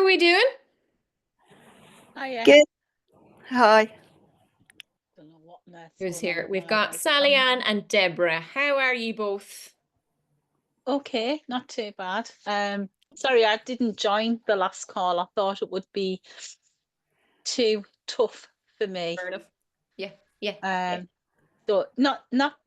are we doing? Hiya. Good. Hi. Don't know what on earth's Who's going on here? with We've my got Sally webcam. Ann and Deborah. How are you both? Okay, not too bad. Sorry, I didn't join the last call. I thought it would be too tough for me. Fair enough. Yeah, yeah, yeah. So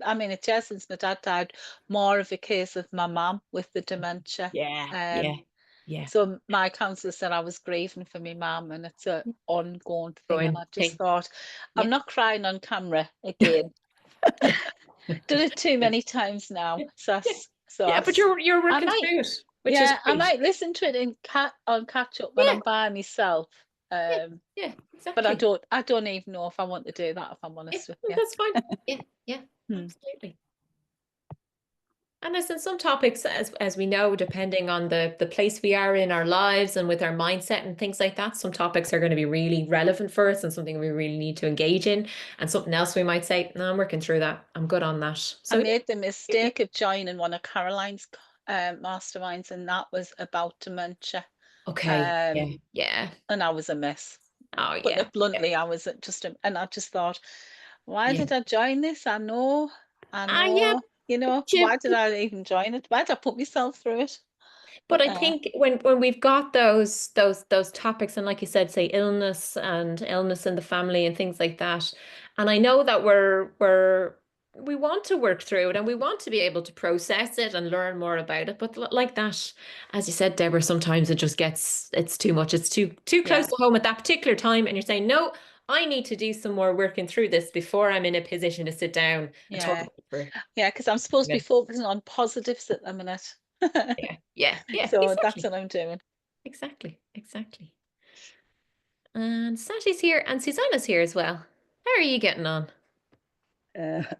I mean, it's just since my dad died, more of a case of my mum with the dementia. Yeah, yeah, Um, yeah. so my counsellor said I was grieving for my mum, and it's an ongoing thing. And Growing I just thing. thought, Yeah. I'm not crying on camera again. Done it too many times now. Yeah. So Yeah, but you're I working might, through it, which is yeah, I great. might listen to it in on catch up when Yeah, I'm by myself. yeah, Um, yeah, but exactly. I don't even know if I want to do that, if I'm Yeah, honest with no, you. that's fine. Yeah, yeah, Hmm. absolutely. And as in some topics, as we know, depending on the place we are in our lives and with our mindset and things like that, some topics are going to be really relevant for us and something we really need to engage in. And something else we might say, no, I'm working through that. I'm good on that. I So made the yeah. mistake of joining one of Caroline's masterminds, and that was about dementia. Okay. Yeah. Um, Yeah. and I was a mess. Oh Putting yeah. it Yeah. bluntly, I was and I just thought, why Yeah. did I join this? I Yeah. know, Jim, why did I even join it? Why did I put myself through it? but But I think when we've got those topics and like you said, say illness in the family and things like that, and I know that we want to work through it and we want to be able to process it and learn more about it. But like that, as you said, Deborah, sometimes it just it's too much. It's too close yeah, to home at that particular time, and you're saying, no, I need to do some more working through this before I'm in a position to sit down and talk yeah, about it for a yeah, because I'm supposed to be minute. focusing on positives at the minute. Yeah, yeah, yeah, So that's exactly. what I'm doing. Exactly, exactly. And Sati's here and Susanna's here as well. How are you getting on?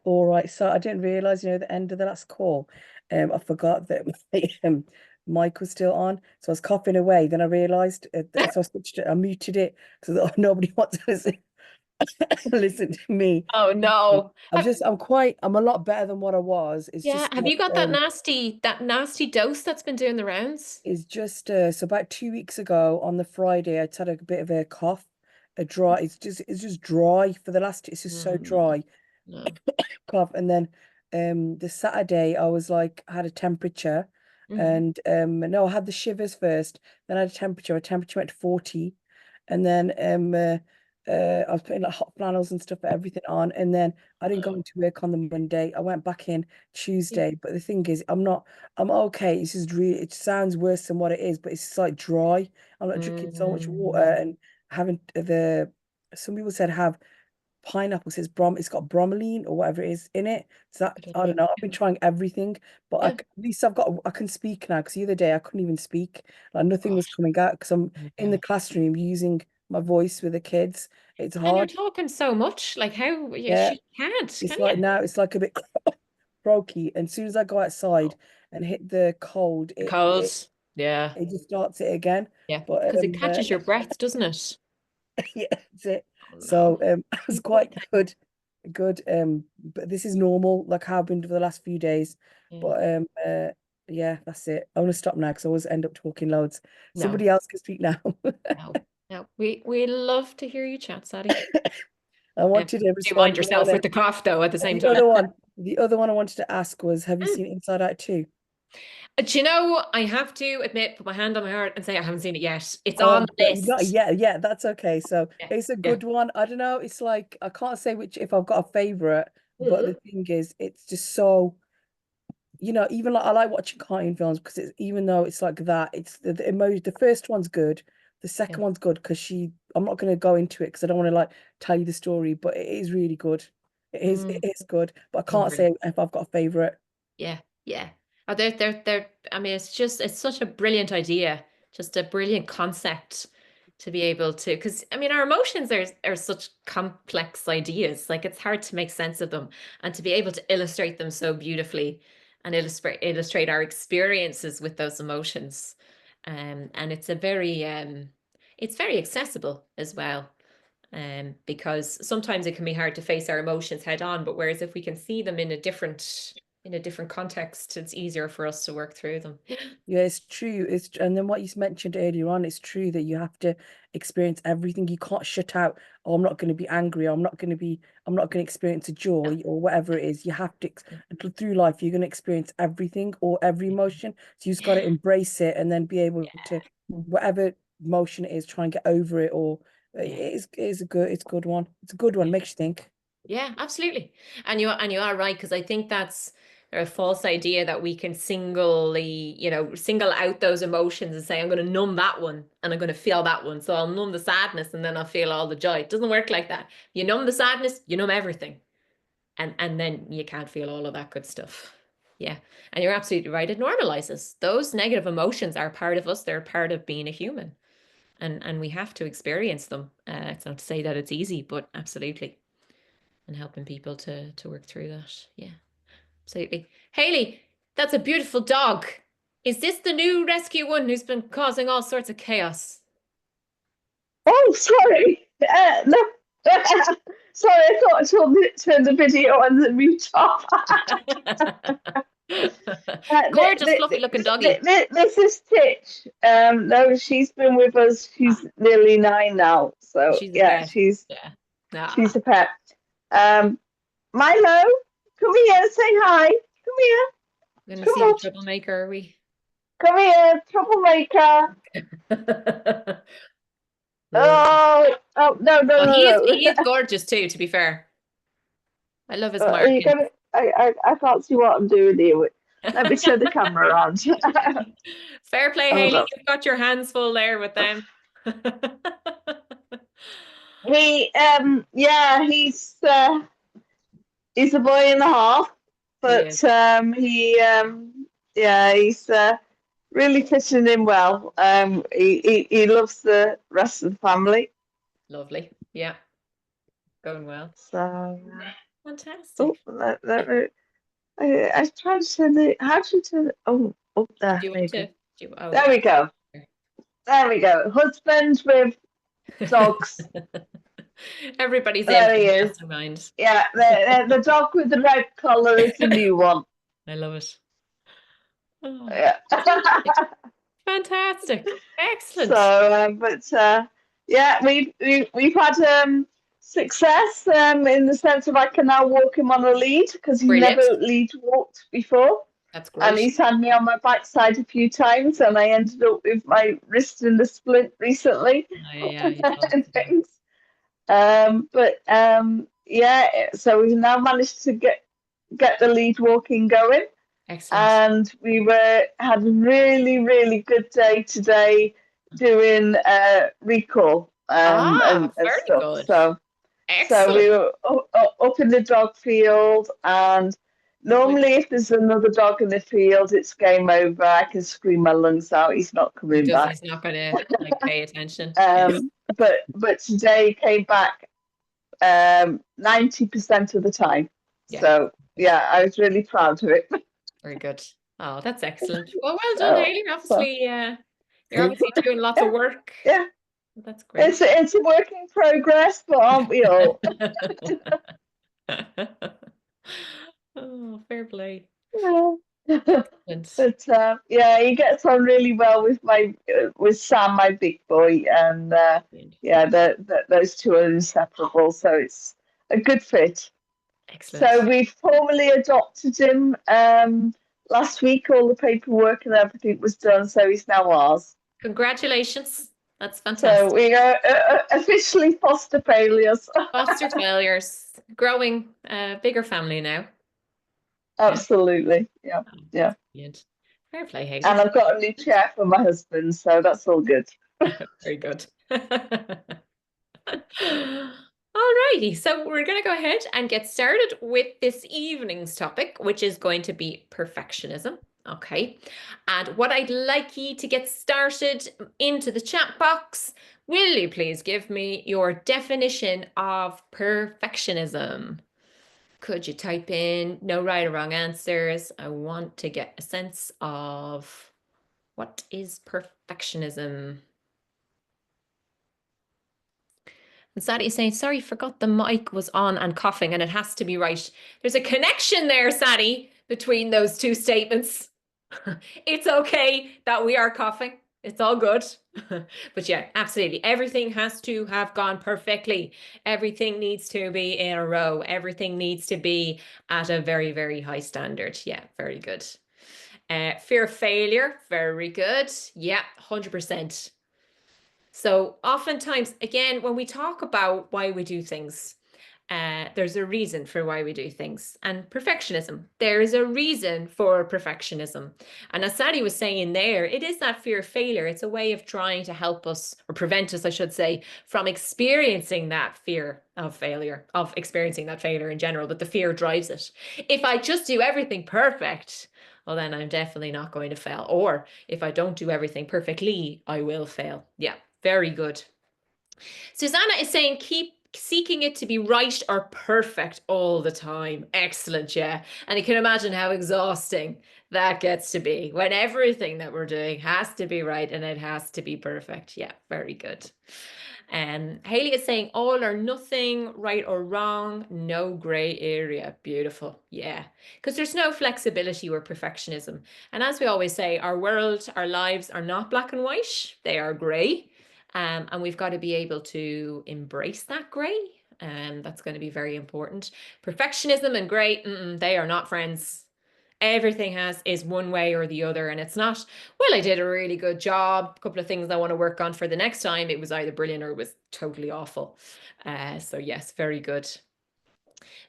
All right. So I didn't realize, at the end of the last call, I forgot that my mic was still on. So I was coughing away. Then I realized, so I switched it, I muted it because nobody wants to listen to me. Oh no. I'm a lot better than what I was. It's Yeah, just have you got that nasty dose that's been doing the rounds? so about 2 weeks ago on the Friday, I had a bit of a cough, a dry. It's just dry for the last. It's just so Mm, dry. no. Cough. And then the Saturday I was like I had a temperature, Hmm. and no, I had the shivers first, then I had a temperature. My temperature went to 40, and then I was putting like hot flannels and stuff, everything on, and then I didn't go into work on the Monday. I went back in Yeah. Tuesday, but the thing is, I'm okay. It's just really, it sounds worse than what it is, but it's just like dry. I'm not drinking so much water Mm, and having the some people said have pineapple says it's got bromelain or whatever it is in it. So that I don't I don't know. know. I've been trying everything, but Yeah. at least I can speak now because the other day I couldn't even speak. Like nothing was Gosh. coming out because I'm Oh my in the God. classroom using my voice with the kids. It's And you're hard. talking so much. Like how you Yeah. can't, It's can like you? now it's like a bit croaky. And as soon as I go outside and hit the cold, The it it, colds. Yeah. it just starts it again. Yeah. But Because it catches your breath, doesn't it? yeah, that's it. Oh So no. I was Poor quite thing. good. But this is normal, like how I've been for the last few days. Yeah. But yeah, that's it. I want to stop now because I always end up talking loads. No. Somebody else can speak now. No, no. We love to hear you chat, Sadie. I wanted to Do mind respond, but yourself with the cough though at the and same time. the other one I wanted to ask was, have you Mm. seen Inside Out 2? Do you know, I have to admit, put my hand on my heart and say I haven't seen it yet. It's Oh on my the God, not list. yeah, yeah, that's okay. So Yeah, it's a yeah. good one. I don't know. It's like I can't say which if I've got a favorite, but the Mhm. thing is, it's just so even like I like watching cartoon films because it's even though it's like that, it's the first one's good, the Yeah. second one's good because I'm not going to go into it because I don't want to like tell you the story, but it is really good. Mm. It is good, but I Oh, can't brilliant. say if I've got a favorite. Yeah, yeah. Oh, I mean, it's such a brilliant idea, just a brilliant concept to be able to, because I mean, our emotions are such complex ideas. Like it's hard to make sense of them and to be able to illustrate them so beautifully and illustrate our experiences with those emotions. And it's very accessible as well. Because sometimes it can be hard to face our emotions head on, but whereas if we can see them in a different in a different context, it's easier for us to work through them. Yeah, it's true. And then what you mentioned earlier on, it's true that you have to experience everything. You can't shut out, oh, I'm not going to be angry, I'm not going to experience a joy or whatever it is. You have to through life, you're going to experience everything or every emotion. So you just got to embrace it and then be able to, whatever emotion it is, try and get over it. Or it's a good one. It's a good one. Makes you think. Yeah, absolutely. And you are right, because I think that's a false idea that we can single out those emotions and say, I'm going to numb that one and I'm going to feel that one. So I'll numb the sadness and then I'll feel all the joy. It doesn't work like that. You numb the sadness, you numb everything. And then you can't feel all of that good stuff. Yeah. And you're absolutely right. It normalizes. Those negative emotions are part of us. They're part of being a human. And we have to experience them. It's not to say that it's easy, but absolutely. And helping people to work through that. Yeah, absolutely. Haley, that's a beautiful dog. Is this the new rescue one who's been causing all sorts of chaos? Oh, sorry. No. Sorry, I thought I turned the video and the mute off. Gorgeous, fluffy looking doggy. This is Titch. No, she's been with us. She's nearly 9 now. So She's a pet. she's Ah. she's a pet. Milo, come here, say hi. Come here. We're going to see the troublemaker, are we? Come here, troublemaker. Oh, no. He is gorgeous too, to be fair. I love his markings. I can't see what I'm doing here. Let me turn the camera around. Fair play, Haley. You've got your hands full there with them. He's a boy and a half, but he's really fitting in well. He loves the rest of the family. Lovely. Yeah. Going well. So fantastic. I tried to turn it. How do you turn it? Oh, up there. Maybe. There we go. There we go. Husband with dogs. Everybody's there in he is. Mastermind. Yeah, the dog with the red collar is the new one. I love it. Oh, yeah. Fantastic. Excellent. So, we've had success in the sense of I can now walk him on a lead because he never lead walked before. That's great. And he's had me on my backside a few times, and I ended up with my wrist in the splint recently. So we've now managed to get the lead walking going. Excellent. And we had a really, really good day today doing recall and very stuff. good. So we were up in the dog field, and normally if there's another dog in the field, it's game over. I can scream my lungs out. He's not coming back. He's not going to pay attention. But today came back 90% of the time. Yeah. So I was really proud of it. Very good. Oh, that's excellent. Well done, Haley. Obviously, you're obviously doing lots of work. Yeah. That's great. It's a work in progress, but aren't we all? Oh, fair play. Yeah. But he gets on really well with Sam, my big boy, and those two are inseparable. So it's a good fit. Excellent. So we formally adopted him last week. All the paperwork and everything was done, so he's now ours. Congratulations. That's fantastic. So we are officially foster failures. Foster failures. Growing a bigger family now. Absolutely. Yeah. Brilliant. Fair play, Haley. And I've got a new chair for my husband, so that's all good. Very good. Alrighty, so we're going to go ahead and get started with this evening's topic, which is going to be perfectionism. Okay, and what I'd like you to get started into the chat box, will you please give me your definition of perfectionism? Could you type in no right or wrong answers? I want to get a sense of what is perfectionism. And Sadie is saying, sorry, forgot the mic was on and coughing and it has to be right. There's a connection there, Sadie, between those two statements. It's okay that we are coughing. It's all good. But yeah, absolutely. Everything has to have gone perfectly. Everything needs to be in a row. Everything needs to be at a very, very high standard. Yeah, very good. Fear of failure. Very good. Yeah, 100%. So oftentimes, again, when we talk about why we do things, there's a reason for why we do things. And perfectionism, there is a reason for perfectionism. And as Sally was saying there, it is that fear of failure. It's a way of trying to help us, or prevent us, I should say, from experiencing that fear of failure, of experiencing that failure in general, but the fear drives it. If I just do everything perfect, well, then I'm definitely not going to fail. Or if I don't do everything perfectly, I will fail. Yeah, very good. Susanna is saying, keep seeking it to be right or perfect all the time. Excellent, yeah. And you can imagine how exhausting that gets to be when everything that we're doing has to be right and it has to be perfect. Yeah, very good. And Haley is saying all or nothing, right or wrong, no gray area. Beautiful. Yeah. Because there's no flexibility with perfectionism. And as we always say, our world, our lives are not black and white. They are gray. And we've got to be able to embrace that gray. And that's going to be very important. Perfectionism and gray, they are not friends. Everything is one way or the other. And it's not, well, I did a really good job. A couple of things I want to work on for the next time. It was either brilliant or it was totally awful. So yes, very good.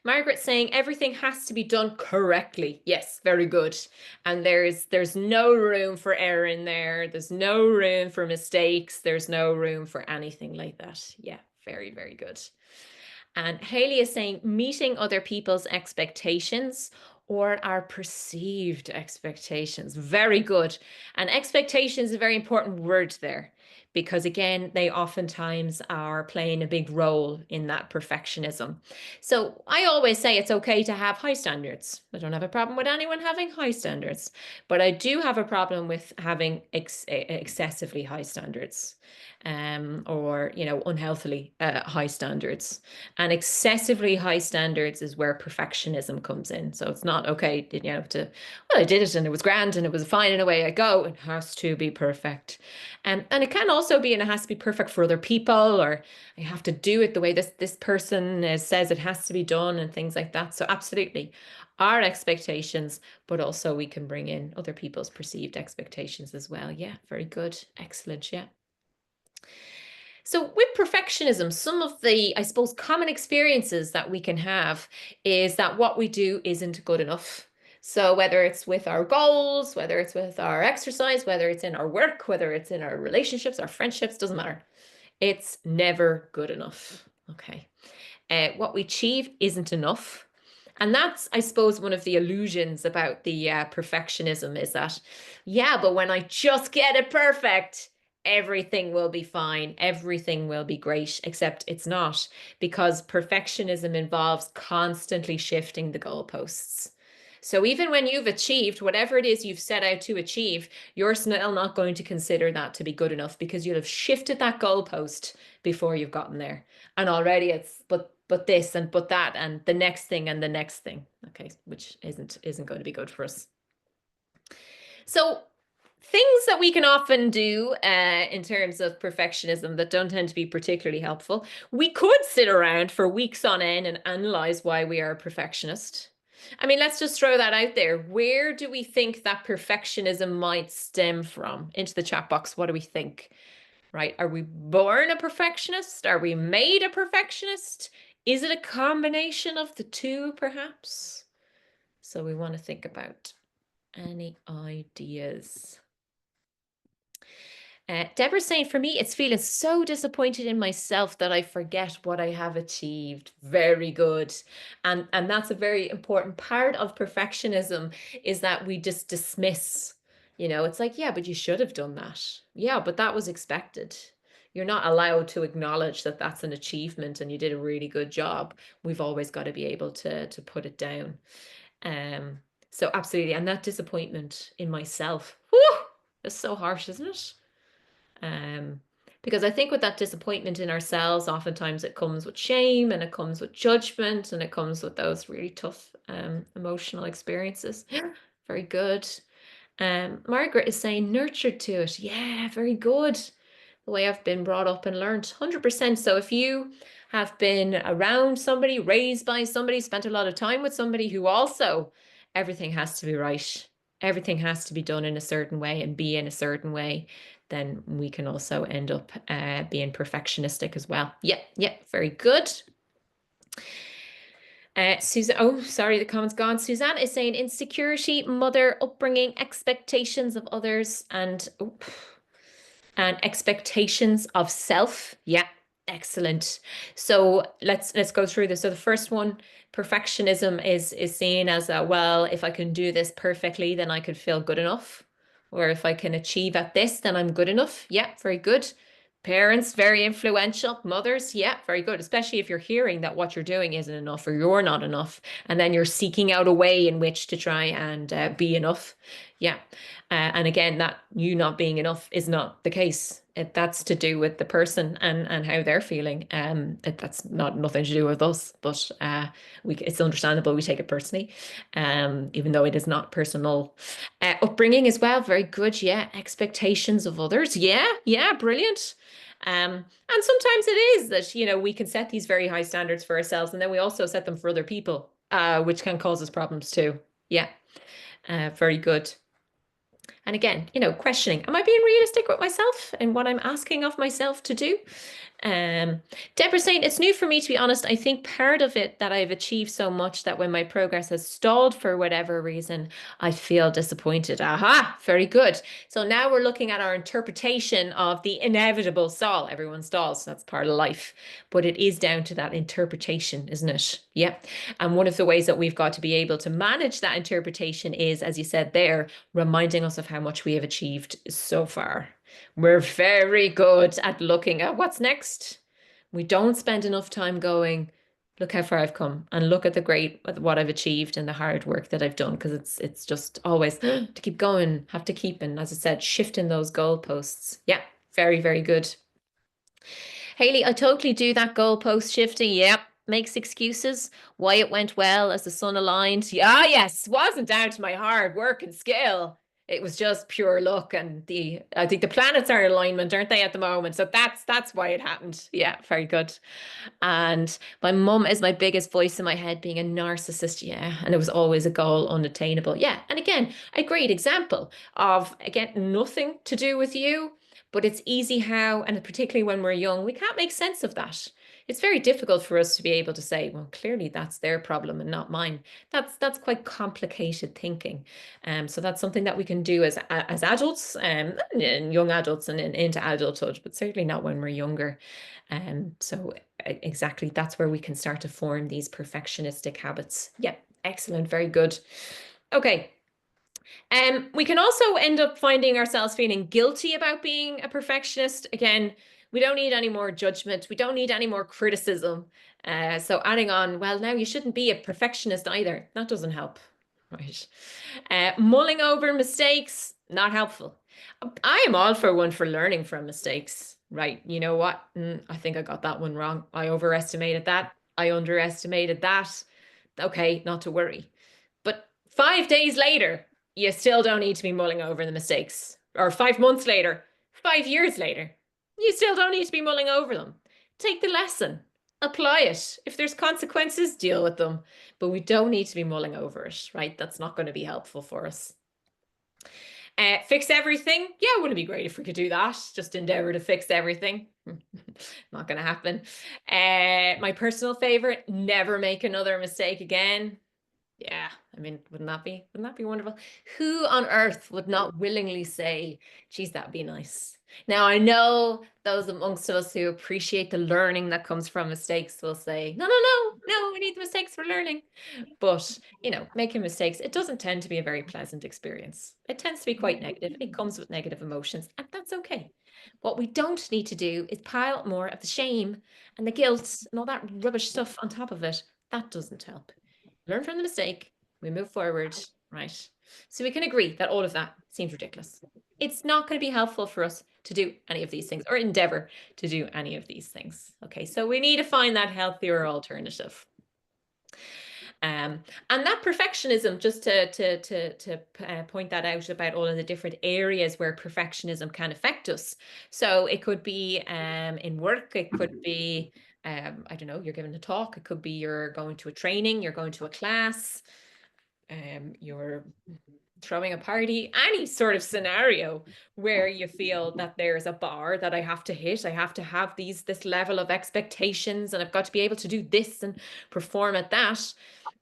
Margaret saying everything has to be done correctly. Yes, very good. And there's no room for error in there. There's no room for mistakes. There's no room for anything like that. Yeah, very, very good. And Haley is saying meeting other people's expectations or our perceived expectations. Very good. And expectations is a very important word there, because again, they oftentimes are playing a big role in that perfectionism. So I always say it's okay to have high standards. I don't have a problem with anyone having high standards, but I do have a problem with having excessively high standards. Or unhealthily high standards. And excessively high standards is where perfectionism comes in. So it's not okay, well, I did it and it was grand and it was fine and away I go. It has to be perfect. And it can also be, and it has to be perfect for other people, or I have to do it the way this person says it has to be done and things like that. So absolutely, our expectations, but also we can bring in other people's perceived expectations as well. Yeah, very good. Excellent. Yeah. So with perfectionism, some of the, I suppose, common experiences that we can have is that what we do isn't good enough. So whether it's with our goals, whether it's with our exercise, whether it's in our work, whether it's in our relationships, our friendships, doesn't matter. It's never good enough. Okay. What we achieve isn't enough. And that's, I suppose, one of the illusions about the perfectionism is that, yeah, but when I just get it perfect, everything will be fine. Everything will be great, except it's not, because perfectionism involves constantly shifting the goalposts. So even when you've achieved whatever it is you've set out to achieve, you're still not going to consider that to be good enough, because you'll have shifted that goalpost before you've gotten there. And already it's but this and but that and the next thing and the next thing. Okay, which isn't going to be good for us. So things that we can often do in terms of perfectionism that don't tend to be particularly helpful. We could sit around for weeks on end and analyze why we are a perfectionist. I mean, let's just throw that out there. Where do we think that perfectionism might stem from? Into the chat box, what do we think? Right? Are we born a perfectionist? Are we made a perfectionist? Is it a combination of the two, perhaps? So we want to think about any ideas. Deborah's saying, for me, it's feeling so disappointed in myself that I forget what I have achieved. Very good. And that's a very important part of perfectionism, is that we just dismiss, it's like, yeah, but you should have done that. Yeah, but that was expected. You're not allowed to acknowledge that that's an achievement and you did a really good job. We've always got to be able to put it down. So absolutely. And that disappointment in myself, whew, that's so harsh, isn't it? Because I think with that disappointment in ourselves, oftentimes it comes with shame and it comes with judgment and it comes with those really tough emotional experiences. Very good. Margaret is saying nurtured to it. Yeah, very good. The way I've been brought up and learned, 100%. So if you have been around somebody, raised by somebody, spent a lot of time with somebody who also, everything has to be right. Everything has to be done in a certain way and be in a certain way, then we can also end up being perfectionistic as well. Yeah, yeah, very good. Susan, oh, sorry, the comment's gone. Suzanne is saying insecurity, mother, upbringing, expectations of others, and expectations of self. Yeah, excellent. So let's go through this. So the first one, perfectionism is seen as a, well, if I can do this perfectly, then I could feel good enough. Or if I can achieve at this, then I'm good enough. Yeah, very good. Parents, very influential. Mothers, yeah, very good. Especially if you're hearing that what you're doing isn't enough or you're not enough. And then you're seeking out a way in which to try and be enough. Yeah. And again, that you not being enough is not the case. That's to do with the person and how they're feeling. That's nothing to do with us, but it's understandable we take it personally, even though it is not personal. Upbringing as well, very good. Yeah, expectations of others. Yeah, yeah, brilliant. And sometimes it is that, you know, we can set these very high standards for ourselves, and then we also set them for other people, which can cause us problems too. Yeah, very good. And again, you know, questioning, am I being realistic with myself and what I'm asking of myself to do? Deborah saying, it's new for me, to be honest. I think part of it that I've achieved so much that when my progress has stalled for whatever reason, I feel disappointed. Aha, very good. So now we're looking at our interpretation of the inevitable stall. Everyone stalls, that's part of life. But it is down to that interpretation, isn't it? Yep. And one of the ways that we've got to be able to manage that interpretation is, as you said there, reminding us of how much we have achieved so far. We're very good at looking at what's next. We don't spend enough time going, look how far I've come and look at what I've achieved and the hard work that I've done, because it's just always to keep going, have to keep, and as I said, shifting those goalposts. Yeah, very, very good. Haley, I totally do that goalpost shifting. Yep. Makes excuses why it went well as the sun aligned. Yeah, yes, wasn't down to my hard work and skill. It was just pure luck, and I think the planets are in alignment, aren't they, at the moment? So that's why it happened. Yeah, very good. And my mum is my biggest voice in my head, being a narcissist. Yeah, and it was always a goal unattainable. Yeah, and again, a great example of, again, nothing to do with you, but it's easy how, and particularly when we're young, we can't make sense of that. It's very difficult for us to be able to say, well, clearly that's their problem and not mine. That's quite complicated thinking. So that's something that we can do as adults, and young adults and into adulthood, but certainly not when we're younger. So exactly, that's where we can start to form these perfectionistic habits. Yeah, excellent, very good. Okay. We can also end up finding ourselves feeling guilty about being a perfectionist. Again, we don't need any more judgment. We don't need any more criticism. So adding on, well, now you shouldn't be a perfectionist either. That doesn't help, right? Mulling over mistakes, not helpful. I am all for one for learning from mistakes, right? You know what? I think I got that one wrong. I overestimated that. I underestimated that. Okay, not to worry. But 5 days later, you still don't need to be mulling over the mistakes. Or 5 months later, 5 years later, you still don't need to be mulling over them. Take the lesson, apply it. If there's consequences, deal with them. But we don't need to be mulling over it, right? That's not going to be helpful for us. Fix everything. Yeah, wouldn't it be great if we could do that? Just endeavor to fix everything. Not going to happen. My personal favorite, never make another mistake again. Yeah, I mean, wouldn't that be wonderful? Who on earth would not willingly say, geez, that'd be nice. Now, I know those amongst us who appreciate the learning that comes from mistakes will say, no, we need the mistakes for learning. But, you know, making mistakes, it doesn't tend to be a very pleasant experience. It tends to be quite negative. It comes with negative emotions, and that's okay. What we don't need to do is pile more of the shame and the guilt and all that rubbish stuff on top of it. That doesn't help. Learn from the mistake, we move forward, right? So we can agree that all of that seems ridiculous. it's not going to be helpful for us to do any of these things or endeavor to do any of these things. Okay, so we need to find that healthier alternative. And that perfectionism, just to point that out about all of the different areas where perfectionism can affect us. So it could be in work, it could be, I don't know, you're giving a talk, it could be you're going to a training, you're going to a class, you're throwing a party, any sort of scenario where you feel that there's a bar that I have to hit. I have to have this level of expectations, and I've got to be able to do this and perform at that.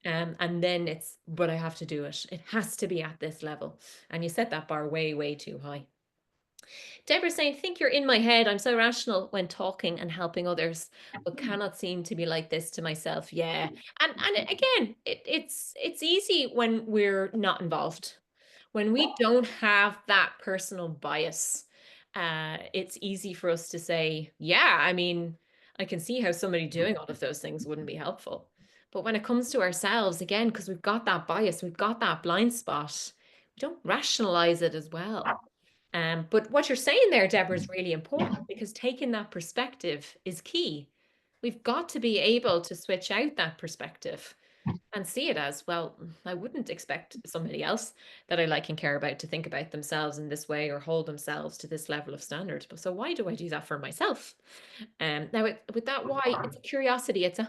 And then but I have to do it. It has to be at this level. And you set that bar way, way too high. Deborah's saying, think you're in my head. I'm so rational when talking and helping others, but cannot seem to be like this to myself. Yeah. And again, it's easy when we're not involved. When we don't have that personal bias, it's easy for us to say, yeah, I mean, I can see how somebody doing all of those things wouldn't be helpful. But when it comes to ourselves, again, because we've got that bias, we've got that blind spot, we don't rationalize it as well. But what you're saying there, Deborah, is really important, because taking that perspective is key. We've got to be able to switch out that perspective and see it as, well, I wouldn't expect somebody else that I like and care about to think about themselves in this way or hold themselves to this level of standard. But so why do I do that for myself? Now with that why, it's a curiosity. It's a,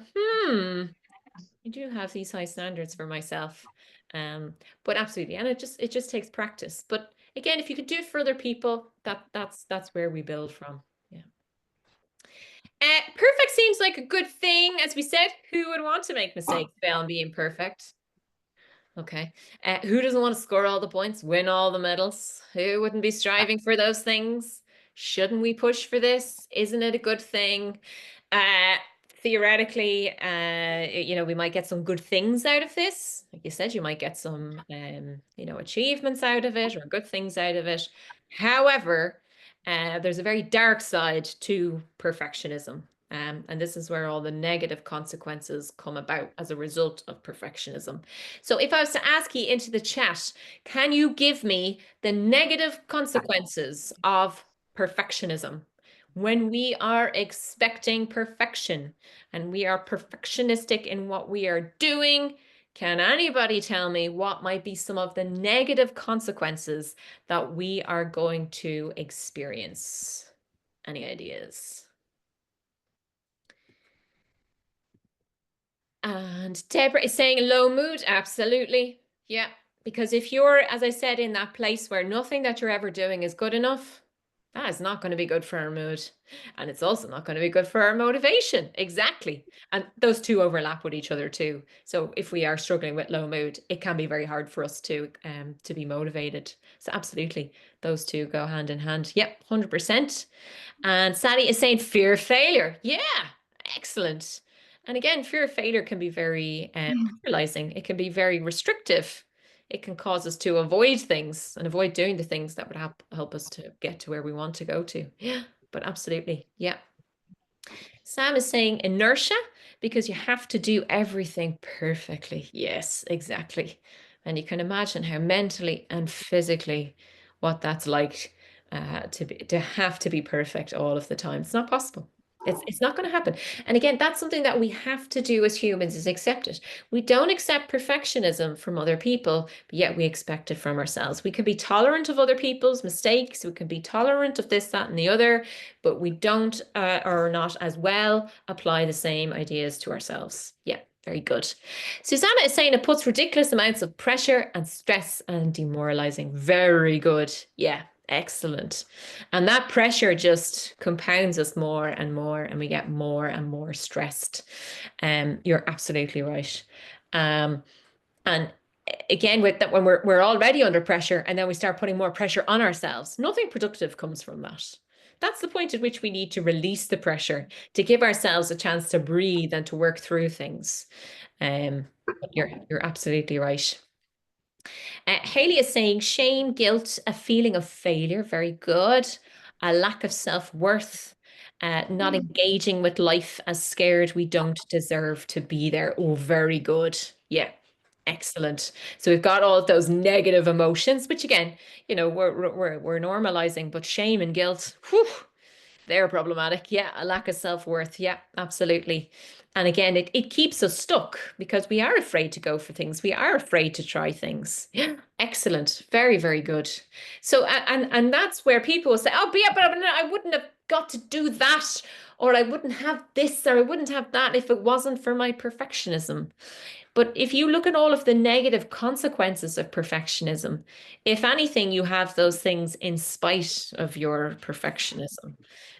I do have these high standards for myself. But absolutely. And it just takes practice. But again, if you could do it for other people, that's where we build from. Yeah. Perfect seems like a good thing. As we said, who would want to make mistakes, fail, and be imperfect? Okay. Who doesn't want to score all the points, win all the medals? Who wouldn't be striving for those things? Shouldn't we push for this? Isn't it a good thing? Theoretically, we might get some good things out of this. Like you said, you might get some, achievements out of it or good things out of it. However, there's a very dark side to perfectionism. And this is where all the negative consequences come about as a result of perfectionism. So if I was to ask you into the chat, can you give me the negative consequences of perfectionism? When we are expecting perfection and we are perfectionistic in what we are doing, can anybody tell me what might be some of the negative consequences that we are going to experience? Any ideas? And Deborah is saying low mood. Absolutely. Yeah. Because if you're, as I said, in that place where nothing that you're ever doing is good enough, that is not going to be good for our mood. And it's also not going to be good for our motivation. Exactly. And those two overlap with each other too. So if we are struggling with low mood, it can be very hard for us to be motivated. So absolutely, those two go hand in hand. Yep, 100%. And Sally is saying fear of failure. Yeah, excellent. And again, fear of failure can be very paralyzing. It can be very restrictive. It can cause us to avoid things and avoid doing the things that would help us to get to where we want to go to. Yeah, but absolutely. Yeah. Sam is saying inertia, because you have to do everything perfectly. Yes, exactly. And you can imagine how mentally and physically what that's like to have to be perfect all of the time. It's not possible. It's not going to happen. And again, that's something that we have to do as humans, is accept it. We don't accept perfectionism from other people, but yet we expect it from ourselves. We can be tolerant of other people's mistakes. We can be tolerant of this, that, and the other, but we don't or not as well apply the same ideas to ourselves. Yeah, very good. Susanna is saying it puts ridiculous amounts of pressure and stress and demoralizing. Very good. Yeah. Excellent. And that pressure just compounds us more and more, and we get more and more stressed. You're absolutely right. And again, with that, when we're already under pressure and then we start putting more pressure on ourselves, nothing productive comes from that. That's the point at which we need to release the pressure, to give ourselves a chance to breathe and to work through things. You're absolutely right. Haley is saying shame, guilt, a feeling of failure. Very good. A lack of self-worth, not engaging with life, as scared we don't deserve to be there. Oh, very good. Yeah, Excellent. So we've got all of those negative emotions, which again, you know, we're normalizing, but shame and guilt, whew, they're problematic. Yeah, a lack of self-worth. Yeah, absolutely. And again, it keeps us stuck because we are afraid to go for things. We are afraid to try things. Yeah, excellent. Very, very good. So, and that's where people will say, oh, but yeah, but I wouldn't have got to do that, or I wouldn't have this, or I wouldn't have that if it wasn't for my perfectionism. But if you look at all of the negative consequences of perfectionism, if anything, you have those things in spite of your perfectionism.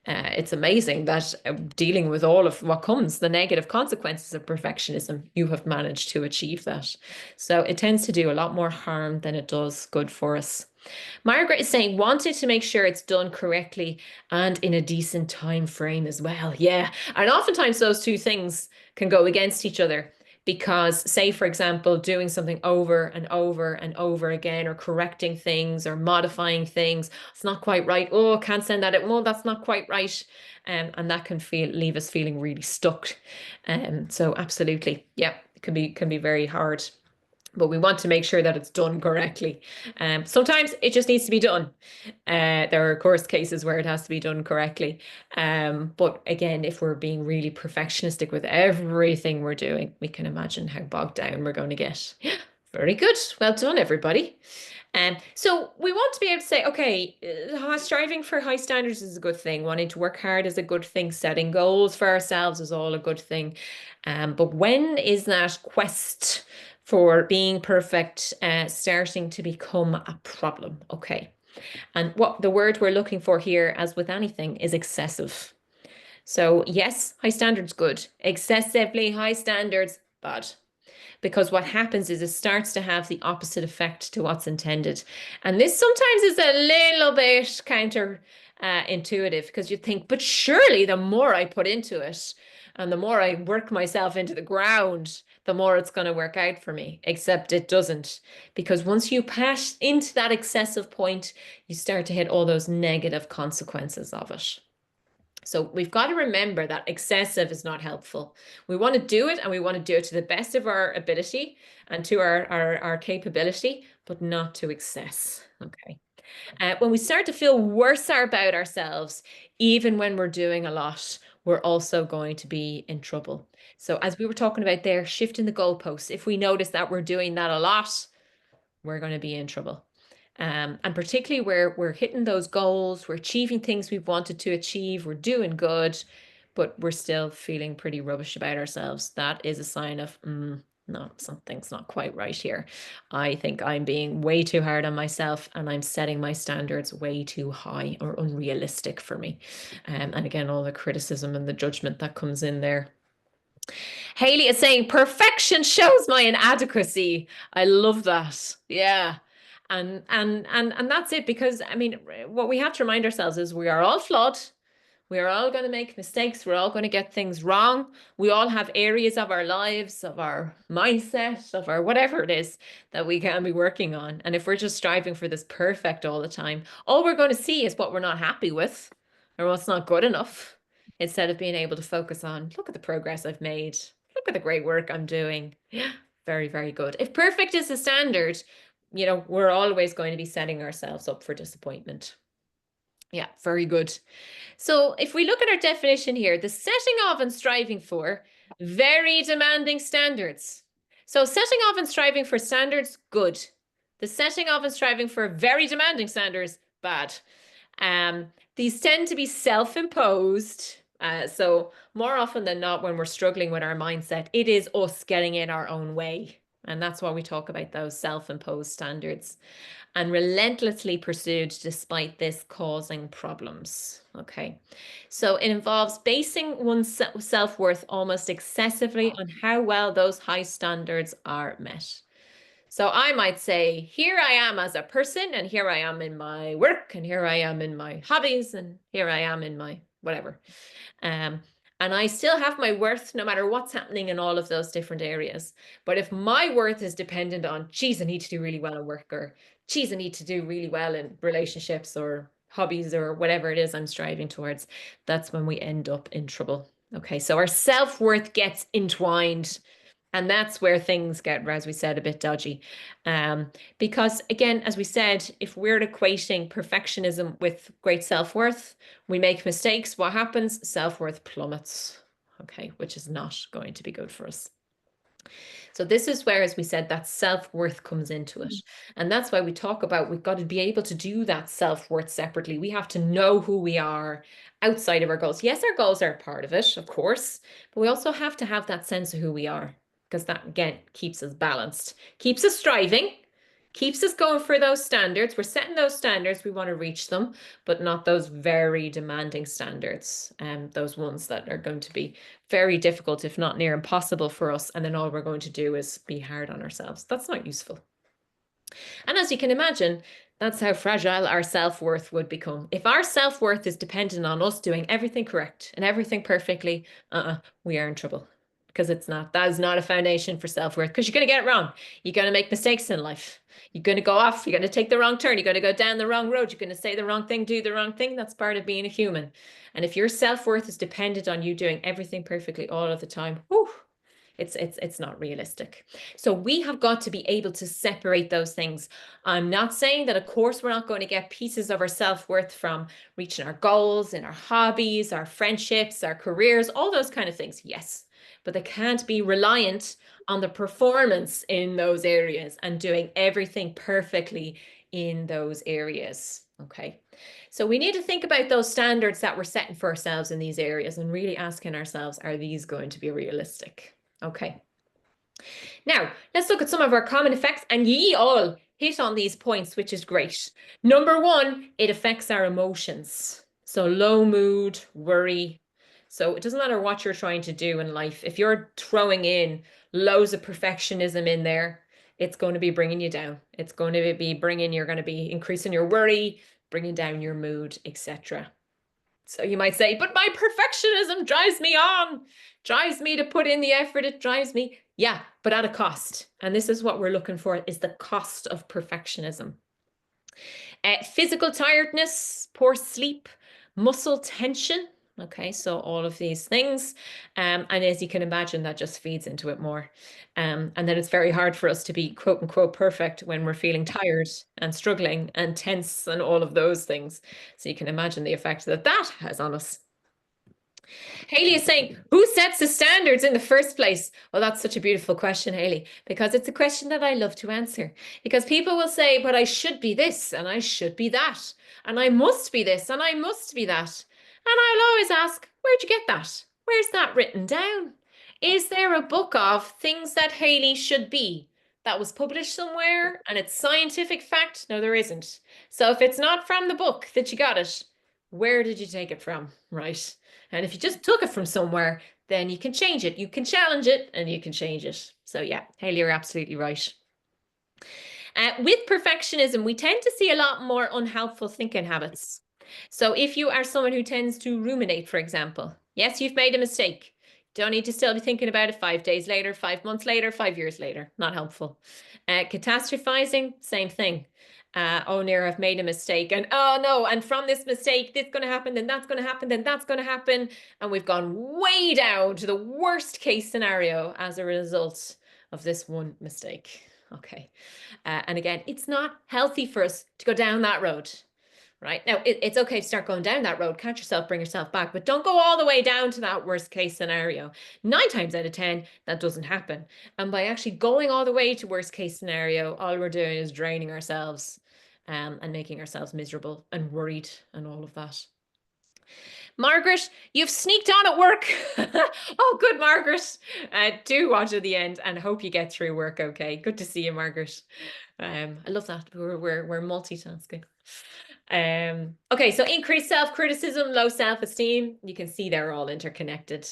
It's amazing that dealing with all of what comes, the negative consequences of perfectionism, you have managed to achieve that. So it tends to do a lot more harm than it does good for us. Margaret is saying, wanted to make sure it's done correctly and in a decent time frame as well. Yeah. And oftentimes those two things can go against each other. Because, say, for example, doing something over and over and over again, or correcting things or modifying things, it's not quite right. Oh, can't send that. Well, that's not quite right. And that can leave us feeling really stuck. So absolutely, yeah, it can be very hard. But we want to make sure that it's done correctly. Sometimes it just needs to be done. There are, of course, cases where it has to be done correctly. But again, if we're being really perfectionistic with everything we're doing, we can imagine how bogged down we're going to get. Very good. Well done, everybody. So we want to be able to say, okay, striving for high standards is a good thing. Wanting to work hard is a good thing. Setting goals for ourselves is all a good thing. But when is that quest for being perfect starting to become a problem? Okay. And what the word we're looking for here, as with anything, is excessive. So yes, high standards, good. Excessively high standards, bad. Because what happens is it starts to have the opposite effect to what's intended. And this sometimes is a little bit counter intuitive, because you think, but surely the more I put into it and the more I work myself into the ground, the more it's going to work out for me. Except it doesn't. Because once you pass into that excessive point, you start to hit all those negative consequences of it. So we've got to remember that excessive is not helpful. We want to do it, and we want to do it to the best of our ability and to our capability, but not to excess. Okay. When we start to feel worse about ourselves, even when we're doing a lot, we're also going to be in trouble. So as we were talking about there, shifting the goalposts, if we notice that we're doing that a lot, we're going to be in trouble. And particularly where we're hitting those goals, we're achieving things we've wanted to achieve, we're doing good, but we're still feeling pretty rubbish about ourselves. That is a sign of, no, something's not quite right here. I think I'm being way too hard on myself, and I'm setting my standards way too high or unrealistic for me. And again, all the criticism and the judgment that comes in there. Haley is saying, perfection shows my inadequacy. I love that. Yeah. And that's it, because I mean, what we have to remind ourselves is we are all flawed. We are all going to make mistakes. We're all going to get things wrong. We all have areas of our lives, of our mindset, of our whatever it is that we can be working on. And if we're just striving for this perfect all the time, all we're going to see is what we're not happy with or what's not good enough, instead of being able to focus on, look at the progress I've made. Look at the great work I'm doing. Yeah, very, very good. If perfect is the standard, you know, we're always going to be setting ourselves up for disappointment. Yeah, very good. So if we look at our definition here, the setting of and striving for very demanding standards. So setting of and striving for standards, good. The setting of and striving for very demanding standards, bad. These tend to be self-imposed. So more often than not, when we're struggling with our mindset, it is us getting in our own way. And that's why we talk about those self-imposed standards, and relentlessly pursued despite this causing problems. Okay. So it involves basing one's self-worth almost excessively on how well those high standards are met. So I might say, here I am as a person, and here I am in my work, and here I am in my hobbies, and here I am in my whatever. And I still have my worth no matter what's happening in all of those different areas. But if my worth is dependent on, geez, I need to do really well at work, or geez, I need to do really well in relationships or hobbies or whatever it is I'm striving towards, that's when we end up in trouble. Okay, so our self-worth gets entwined And that's where things get, as we said, a bit dodgy. Because again, as we said, if we're equating perfectionism with great self-worth, we make mistakes. What happens? Self-worth plummets, okay, which is not going to be good for us. So this is where, as we said, that self-worth comes into it. And that's why we talk about we've got to be able to do that self-worth separately. We have to know who we are outside of our goals. Yes, our goals are a part of it, of course, but we also have to have that sense of who we are, because that, again, keeps us balanced, keeps us striving, keeps us going for those standards. We're setting those standards, we want to reach them, but not those very demanding standards, those ones that are going to be very difficult, if not near impossible for us. And then all we're going to do is be hard on ourselves. That's not useful. And as you can imagine, that's how fragile our self-worth would become. If our self-worth is dependent on us doing everything correct and everything perfectly, we are in trouble. Because it's not, that is not a foundation for self-worth, because you're going to get it wrong. You're going to make mistakes in life. You're going to go off, you're going to take the wrong turn, you're going to go down the wrong road, you're going to say the wrong thing, do the wrong thing. That's part of being a human. And if your self-worth is dependent on you doing everything perfectly all of the time, whew, it's not realistic. So we have got to be able to separate those things. I'm not saying that, of course, we're not going to get pieces of our self-worth from reaching our goals in our hobbies, our friendships, our careers, all those kind of things. Yes, but they can't be reliant on the performance in those areas and doing everything perfectly in those areas. Okay. So we need to think about those standards that we're setting for ourselves in these areas and really asking ourselves, are these going to be realistic? Okay. Now, let's look at some of our common effects, and ye all hit on these points, which is great. Number one, it affects our emotions. So low mood, worry. So it doesn't matter what you're trying to do in life. If you're throwing in loads of perfectionism in there, it's going to be bringing you down. It's going to be you're going to be increasing your worry, bringing down your mood, etc. So you might say, but my perfectionism drives me on, drives me to put in the effort, it drives me. Yeah, but at a cost. And this is what we're looking for, is the cost of perfectionism. Physical tiredness, poor sleep, muscle tension. Okay, so all of these things. And as you can imagine, that just feeds into it more. And then it's very hard for us to be quote unquote perfect when we're feeling tired and struggling and tense and all of those things. So you can imagine the effect that that has on us. Haley is saying, who sets the standards in the first place? Well, that's such a beautiful question, Haley, because it's a question that I love to answer. Because people will say, but I should be this and I should be that. And I must be this and I must be that. And I'll always ask, where'd you get that? Where's that written down? Is there a book of things that Haley should be that was published somewhere and it's scientific fact? No, there isn't. So if it's not from the book that you got it, where did you take it from, right? And if you just took it from somewhere, then you can change it. You can challenge it and you can change it. So yeah, Haley, you're absolutely right. With perfectionism, we tend to see a lot more unhelpful thinking habits. So if you are someone who tends to ruminate, for example, yes, you've made a mistake. Don't need to still be thinking about it 5 days later, 5 months later, 5 years later. Not helpful. Catastrophizing, same thing. Oh, Near, I've made a mistake. And oh no, and from this mistake, this is going to happen, then that's going to happen, then that's going to happen. And we've gone way down to the worst case scenario as a result of this one mistake. Okay. And again, it's not healthy for us to go down that road. Right now, it's okay to start going down that road, catch yourself, bring yourself back, but don't go all the way down to that worst case scenario. 9 times out of 10, that doesn't happen. And by actually going all the way to worst case scenario, all we're doing is draining ourselves and making ourselves miserable and worried and all of that. Margaret, you've sneaked on at work. Oh, good, Margaret. Do watch at the end and hope you get through work okay. Good to see you, Margaret. I love that. We're multitasking. Okay, so increased self-criticism, low self-esteem. You can see they're all interconnected.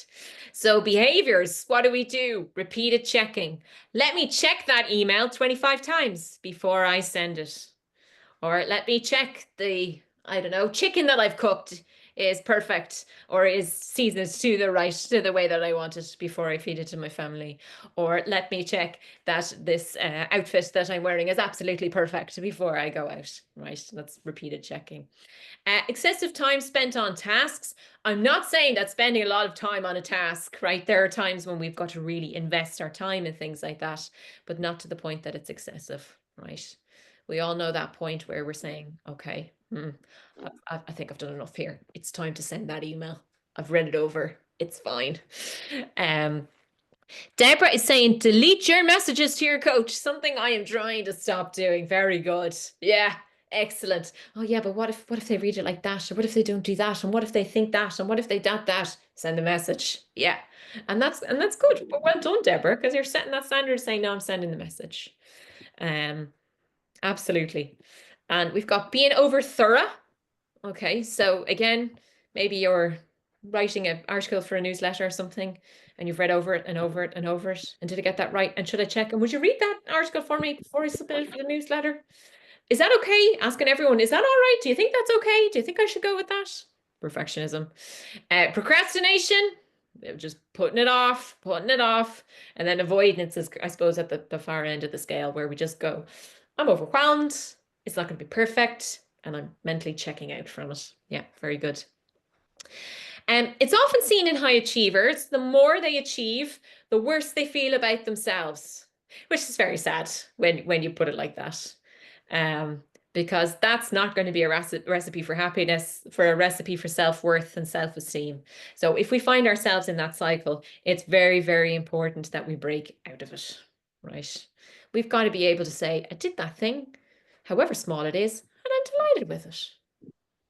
So behaviors, what do? Repeated checking. Let me check that email 25 times before I send it. Or let me check the, I don't know, chicken that I've cooked is perfect or is seasoned to the way that I want it before I feed it to my family. Or let me check that this outfit that I'm wearing is absolutely perfect before I go out, right? That's repeated checking. Excessive time spent on tasks. I'm not saying that spending a lot of time on a task, right? There are times when we've got to really invest our time in things like that, but not to the point that it's excessive, right? We all know that point where we're saying, okay, I think I've done enough here. It's time to send that email. I've read it over. It's fine. Deborah is saying, delete your messages to your coach. Something I am trying to stop doing. Very good. Yeah, excellent. Oh yeah, but what if they read it like that? Or what if they don't do that? And what if they think that? And what if they that? Send a message. Yeah. And that's good. But well done, Deborah, because you're setting that standard saying, no, I'm sending the message. Absolutely. And we've got being over thorough. Okay, so again, maybe you're writing an article for a newsletter or something, and you've read over it and over it and over it. And did I get that right? And should I check? And would you read that article for me before I submit it for the newsletter? Is that okay? Asking everyone, is that all right? Do you think that's okay? Do you think I should go with that? Perfectionism. Procrastination, just putting it off. And then avoidance is, I suppose, at the far end of the scale where we just go, I'm overwhelmed. It's not going to be perfect. And I'm mentally checking out from it. Yeah, very good. It's often seen in high achievers, the more they achieve, the worse they feel about themselves, which is very sad when you put it like that. Because that's not going to be a recipe for happiness, for a recipe for self-worth and self-esteem. So if we find ourselves in that cycle, it's very, very important that we break out of it, right? We've got to be able to say, I did that thing, however small it is, and I'm delighted with it.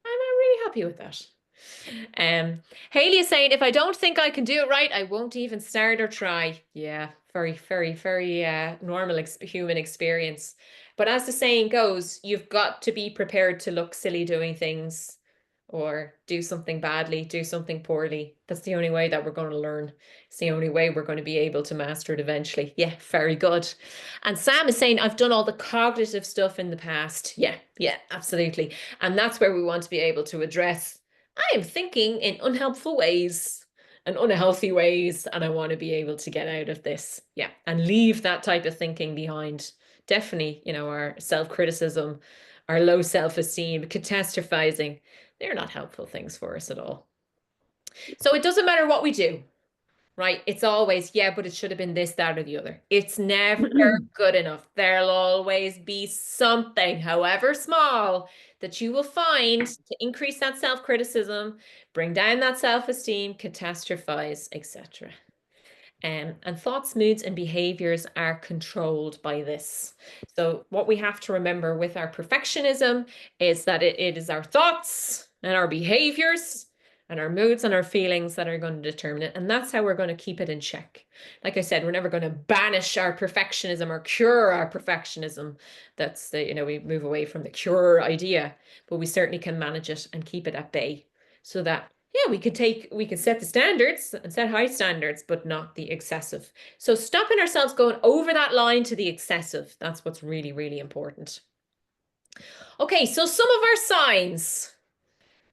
I'm really happy with that. Haley is saying, if I don't think I can do it right, I won't even start or try. Yeah, very, very, very normal human experience. But as the saying goes, you've got to be prepared to look silly doing things or do something badly, do something poorly. That's the only way that we're going to learn. It's the only way we're going to be able to master it eventually. Yeah, very good. And Sam is saying, I've done all the cognitive stuff in the past. Yeah, absolutely. And that's where we want to be able to address, I am thinking in unhelpful ways and unhealthy ways, and I want to be able to get out of this. Yeah, and leave that type of thinking behind. Definitely, our self-criticism, our low self-esteem, catastrophizing, they're not helpful things for us at all. So it doesn't matter what we do, right? It's always, yeah, but it should have been this, that, or the other. It's never good enough. There'll always be something, however small, that you will find to increase that self-criticism, bring down that self-esteem, catastrophize, etc. And thoughts, moods, and behaviors are controlled by this. So what we have to remember with our perfectionism is that it is our thoughts and our behaviors and our moods and our feelings that are going to determine it. And that's how we're going to keep it in check. Like I said, we're never going to banish our perfectionism or cure our perfectionism. That's we move away from the cure idea, but we certainly can manage it and keep it at bay so that we could set the standards and set high standards, but not the excessive. So stopping ourselves going over that line to the excessive, that's what's really, really important. Okay, so some of our signs.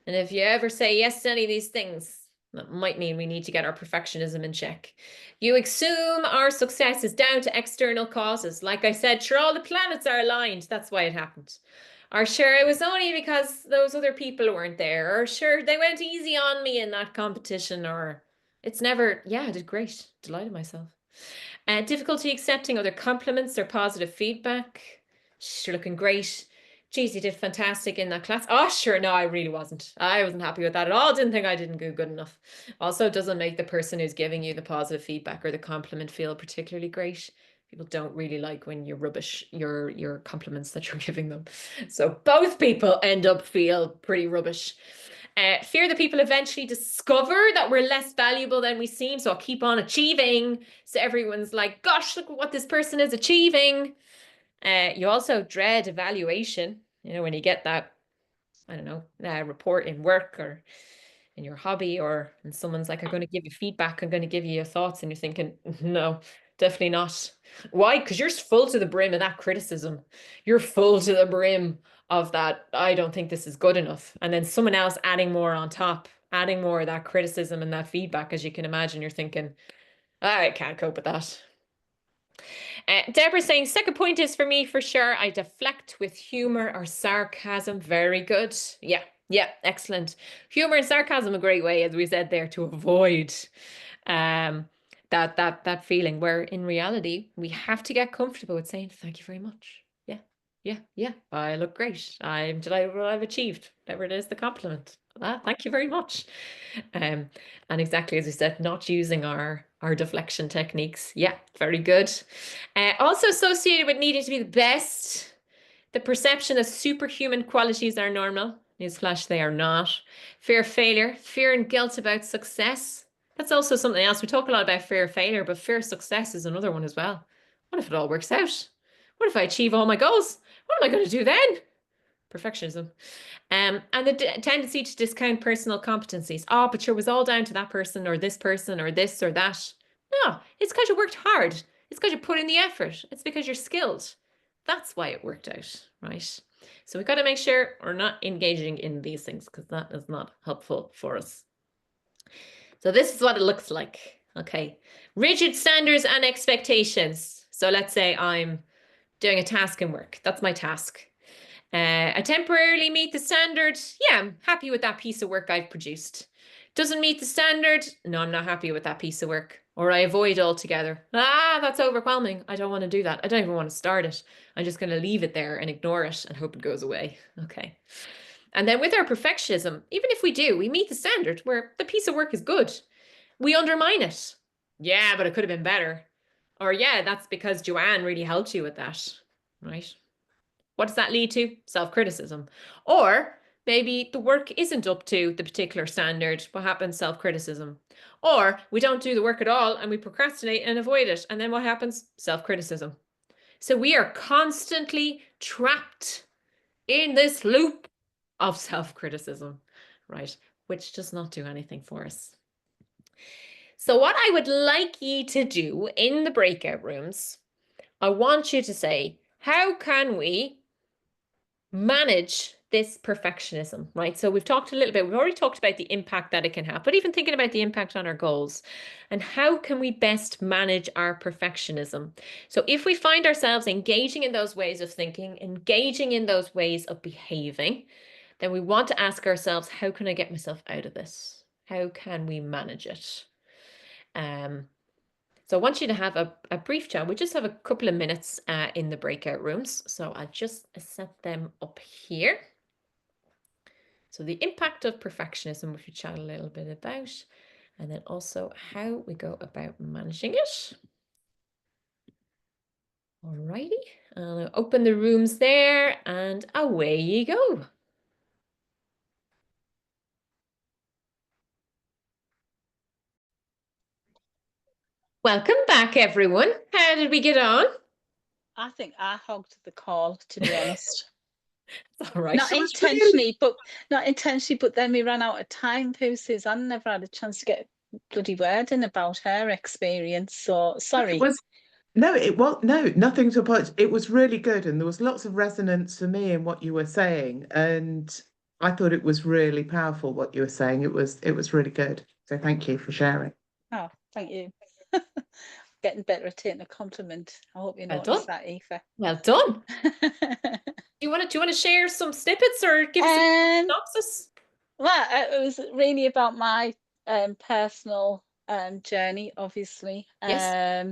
And if you ever say yes to any of these things, that might mean we need to get our perfectionism in check. You assume our success is down to external causes. Like I said, sure, all the planets are aligned. That's why it happened. Or sure, it was only because those other people weren't there. Or sure, they went easy on me in that competition. Or it's never, I did great. Delighted myself. Difficulty accepting other compliments or positive feedback. You're looking great. Geez, you did fantastic in that class. Oh, sure. No, I really wasn't. I wasn't happy with that at all. Didn't think I didn't do good enough. Also, doesn't make the person who's giving you the positive feedback or the compliment feel particularly great. People don't really like when you rubbish your compliments that you're giving them. So both people end up feel pretty rubbish. Fear that people eventually discover that we're less valuable than we seem. So I'll keep on achieving. So everyone's like, gosh, look at what this person is achieving. You also dread evaluation. When you get that, I don't know, report in work or in your hobby, and someone's like, I'm going to give you feedback, I'm going to give you your thoughts, and you're thinking, no, definitely not. Why? Because you're full to the brim of that criticism. You're full to the brim of that, I don't think this is good enough. And then someone else adding more on top, adding more of that criticism and that feedback, as you can imagine, you're thinking, I can't cope with that. Deborah's saying, second point is for me, for sure, I deflect with humor or sarcasm. Very good. Yeah, excellent. Humor and sarcasm, a great way, as we said there, to avoid that feeling, where in reality, we have to get comfortable with saying, thank you very much. Yeah, I look great. I'm delighted with what I've achieved, whatever it is, the compliment. Thank you very much. And exactly as we said, not using our deflection techniques. Yeah, very good. Also associated with needing to be the best, the perception that superhuman qualities are normal. Newsflash, they are not. Fear of failure, fear and guilt about success. That's also something else. We talk a lot about fear of failure, but fear of success is another one as well. What if it all works out? What if I achieve all my goals? What am I going to do then? Perfectionism. And the tendency to discount personal competencies. Oh, but sure, it was all down to that person or this or that. No, it's because you worked hard. It's because you put in the effort. It's because you're skilled. That's why it worked out, right? So we've got to make sure we're not engaging in these things, because that is not helpful for us. So this is what it looks like. Okay. Rigid standards and expectations. So let's say I'm doing a task in work. That's my task. I temporarily meet the standard. Yeah, I'm happy with that piece of work I've produced. Doesn't meet the standard. No, I'm not happy with that piece of work. Or I avoid altogether. That's overwhelming. I don't want to do that. I don't even want to start it. I'm just going to leave it there and ignore it and hope it goes away. Okay. And then with our perfectionism, even if we meet the standard where the piece of work is good, we undermine it. Yeah, but it could have been better. Or yeah, that's because Joanne really helped you with that, right? What does that lead to? Self-criticism. Or maybe the work isn't up to the particular standard. What happens? Self-criticism. Or we don't do the work at all and we procrastinate and avoid it. And then what happens? Self-criticism. So we are constantly trapped in this loop of self-criticism, right? Which does not do anything for us. So what I would like you to do in the breakout rooms, I want you to say, how can we manage this perfectionism, right? So we've talked a little bit, we've already talked about the impact that it can have, but even thinking about the impact on our goals and how can we best manage our perfectionism? So if we find ourselves engaging in those ways of thinking, engaging in those ways of behaving, then we want to ask ourselves, how can I get myself out of this? How can we manage it? So I want you to have a brief chat. We just have a couple of minutes in the breakout rooms. So I'll just set them up here. So the impact of perfectionism, which we chat a little bit about, and then also how we go about managing it. Alrighty, I'll open the rooms there and away you go. Welcome back, everyone. How did we get on? I think I hogged the call, to be honest. All right. Not intentionally, but then we ran out of time. Suzanne never had a chance to get a bloody word in about her experience. So sorry. No, nothing to apologize. It was really good, and there was lots of resonance for me in what you were saying, and I thought it was really powerful what you were saying. It was really good. So thank you for sharing. Oh, thank you. Getting better at taking a compliment. I hope you Well noticed done. that, Aoife. Well done. Do you want to share some snippets or give us a synopsis? Well, it was really about my personal journey, obviously. Yes.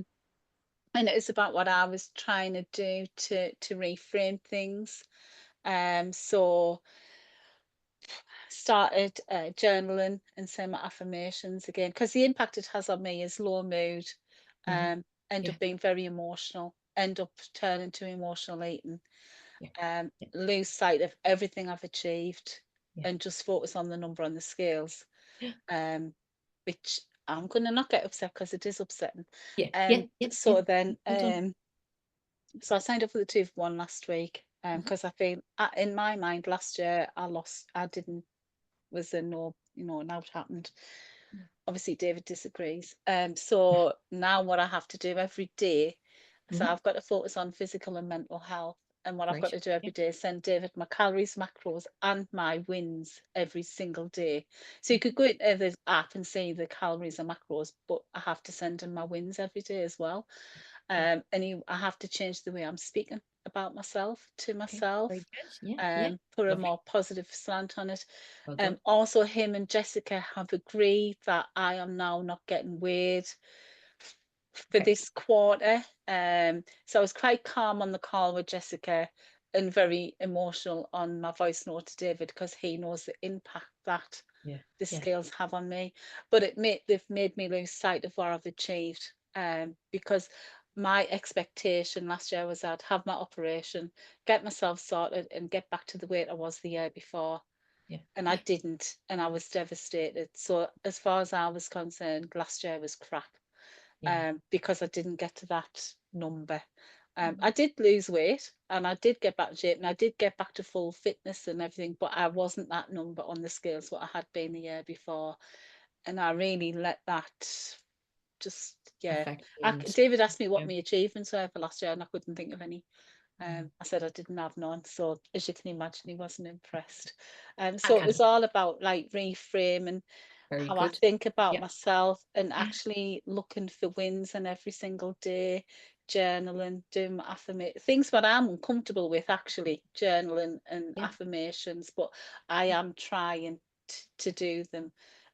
And it was about what I was trying to do to reframe things. So started journaling and saying my affirmations again, because the impact it has on me is low mood, end up being very emotional, end up turning to emotional eating, lose sight of everything I've achieved and just focus on the number on the scales, which I'm going to not get upset because it is upsetting. So then so I signed up for the 2 for 1 last week, because I feel in my mind last year I was a no, now it happened. Obviously David disagrees. So now what I have to do every day, so I've got to focus on physical and mental health. And what I've got to do every day is send David my calories, macros, and my wins every single day. So you could go into the app and see the calories and macros, but I have to send him my wins every day as well. I have to change the way I'm speaking about myself to myself. Very good. Yeah. Put a Lovely. more positive slant on it. Well done. Also, him and Jessica have agreed that I am now not getting weighed for this quarter. So I was quite calm on the call with Jessica and very emotional on my voice note to David, because he knows the impact that the scales have on me. But they've made me lose sight of what I've achieved, because my expectation last year was I'd have my operation, get myself sorted, and get back to the weight I was the year before. And I didn't, and I was devastated. So as far as I was concerned, last year was crap, because I didn't get to that number. I did lose weight and I did get back to shape and I did get back to full fitness and everything, but I wasn't that number on the scales what I had been the year before. And I really let that just, David asked me what my achievements were for last year and I couldn't think of any. I said I didn't have none. So as you can imagine, he wasn't impressed. So it was all about like reframing how I think about myself and actually looking for wins and every single day, journaling, doing my affirmation things what I'm uncomfortable with, actually journaling and affirmations, but I am trying to do them.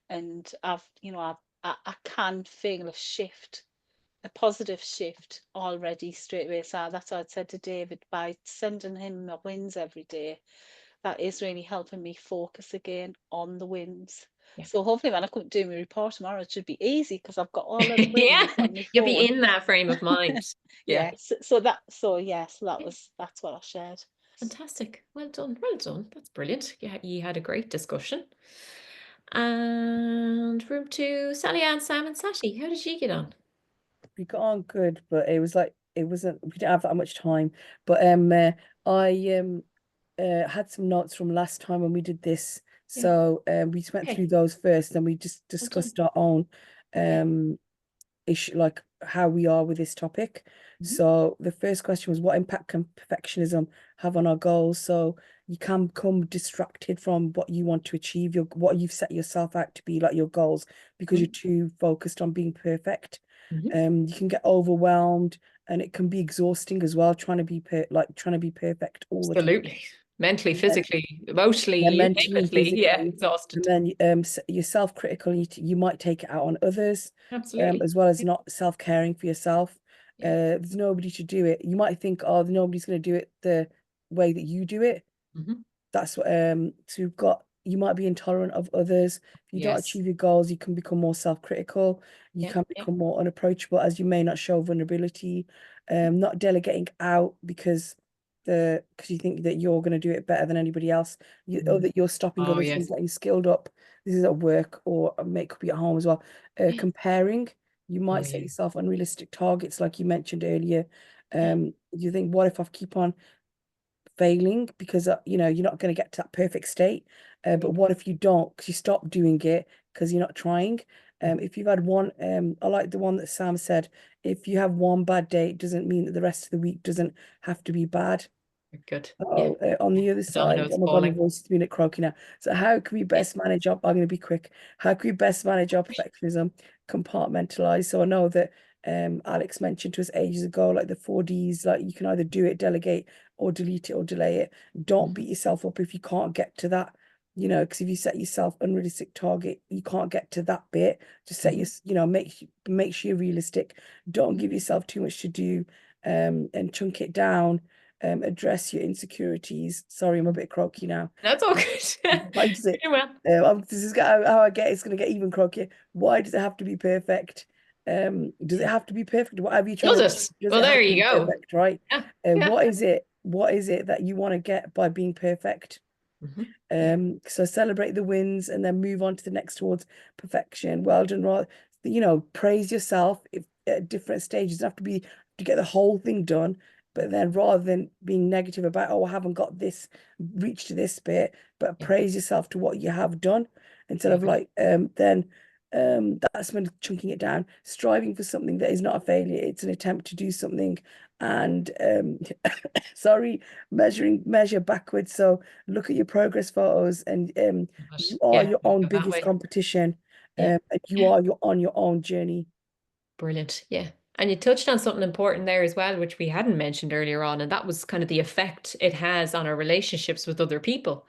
And I can feel a shift, a positive shift already straight away. So that's what I said to David, by sending him my wins every day, that is really helping me focus again on the wins. So hopefully when I come do my report tomorrow, it should be easy because I've got all of the wins on my phone. You'll be in that frame of mind. That's what I shared. Fantastic. Well done. That's brilliant. You had a great discussion. And room to Sally Ann, Sam and Sashi. How did you get on? We got on good, but it was like we didn't have that much time. But I had some notes from last time when we did this. So we just went through those first, and we just discussed our own issue, like how we are with this topic. So the first question was, what impact can perfectionism have on our goals? So you can become distracted from what you want to achieve, what you've set yourself out to be, like your goals, because you're too focused on being perfect. You can get overwhelmed, and it can be exhausting as well, trying to be perfect all the time. Absolutely. Mentally, physically, emotionally, mentally and physically, exhausted. And then you're self-critical. You might take it out on others, absolutely, as well as not self-caring for yourself. There's nobody to do it. You might think, oh, nobody's going to do it the way that you do it. That's what so you might be intolerant of others. If you don't achieve your goals, you can become more self-critical. You can become more unapproachable, as you may not show vulnerability, not delegating out because you think that you're going to do it better than anybody else, or that you're stopping others from getting skilled up. This is at work, or it could be at home as well. Comparing, you might set yourself unrealistic targets, like you mentioned earlier. You think, what if I keep on failing because you're not going to get to that perfect state, but what if you don't, because you stop doing it because you're not trying. If you've had one, I like the one that Sam said, if you have one bad day, it doesn't mean that the rest of the week doesn't have to be bad. Good. On the other side, oh my God, my voice is being croaky now. So how can we best manage our, I'm going to be quick, how can we best manage our perfectionism? Compartmentalize. So I know that Alex mentioned to us ages ago, like the 4Ds, like you can either do it, delegate, or delete it, or delay it. Don't beat yourself up if you can't get to that, because if you set yourself unrealistic target, you can't get to that bit. Just set your, make sure you're realistic. Don't give yourself too much to do, and chunk it down. Address your insecurities. Sorry, I'm a bit croaky now. That's all good. Why does it? This is how I get. It's going to get even croakier. Why does it have to be perfect? Does it have to be perfect? Whatever you try. Does it? Well, there you go. Perfect, right? What is it? What is it that you want to get by being perfect? So celebrate the wins and then move on to the next towards perfection. Well done. Praise yourself at different stages. It doesn't have to be to get the whole thing done. But then rather than being negative about, oh, I haven't got this, reached to this bit, but praise yourself to what you have done instead of like, then That's when chunking it down. Striving for something that is not a failure, it's an attempt to do something. And sorry, measure backwards. So look at your progress photos, and you are your own go that biggest way. competition. Yeah. And you are on your own journey. Brilliant. Yeah. And you touched on something important there as well, which we hadn't mentioned earlier on, and that was kind of the effect it has on our relationships with other people.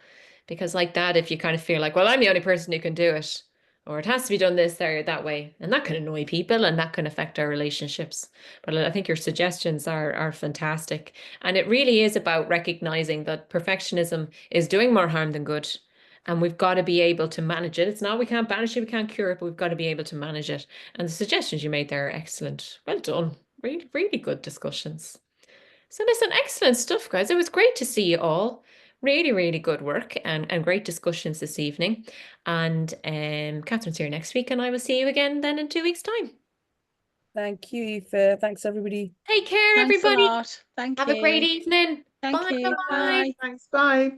Because like that, if you kind of feel like, well, I'm the only person who can do it, or it has to be done this or that way, and that can annoy people and that can affect our relationships. But I think your suggestions are fantastic. And it really is about recognizing that perfectionism is doing more harm than good. And we've got to be able to manage it. It's not we can't banish it, we can't cure it, but we've got to be able to manage it. And the suggestions you made there are excellent. Well done. Really, really good discussions. So listen, excellent stuff, guys. It was great to see you all. Really, really good work and great discussions this evening. And Catherine's here next week, and I will see you again then in 2 weeks' time. Thank you, Aoife. Thanks, everybody. Take care, Thanks a everybody. lot. Thank Have a great you. evening. Thank Bye. you. Bye. Bye. Thanks, bye.